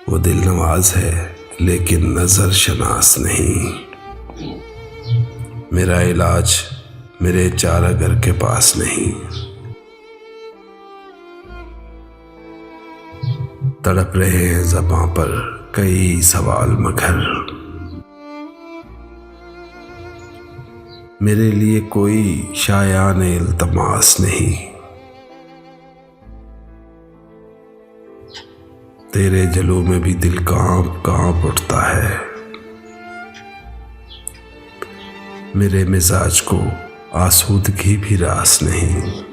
वो दिल नवाज है लेकिन नजर शनास नहीं। मेरा इलाज मेरे चारागर के पास नहीं। तड़प रहे हैं ज़बां पर कई सवाल मगर मेरे लिए कोई शायान इल्तमास नहीं। तेरे जलों में भी दिल कांप कांप उठता है। मेरे मिजाज को आसूदगी भी रास नहीं।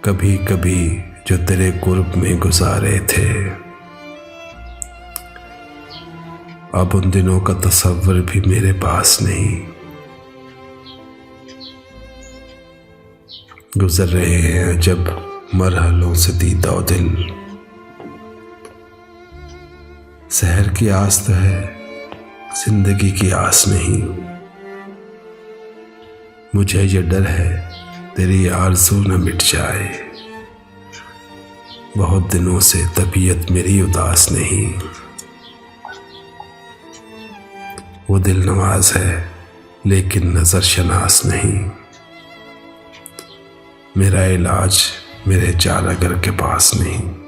कभी कभी जो तेरे कुर्ब में गुजारे थे, अब उन दिनों का तस्वर भी मेरे पास नहीं। गुजर रहे हैं जब मरहलों से दीदा दिल। शहर की आस तो है, जिंदगी की आस नहीं। मुझे ये डर है तेरी आरज़ू न मिट जाए। बहुत दिनों से तबीयत मेरी उदास नहीं। वो दिल नवाज है लेकिन नजर शनास नहीं। मेरा इलाज मेरे चारागर के पास नहीं।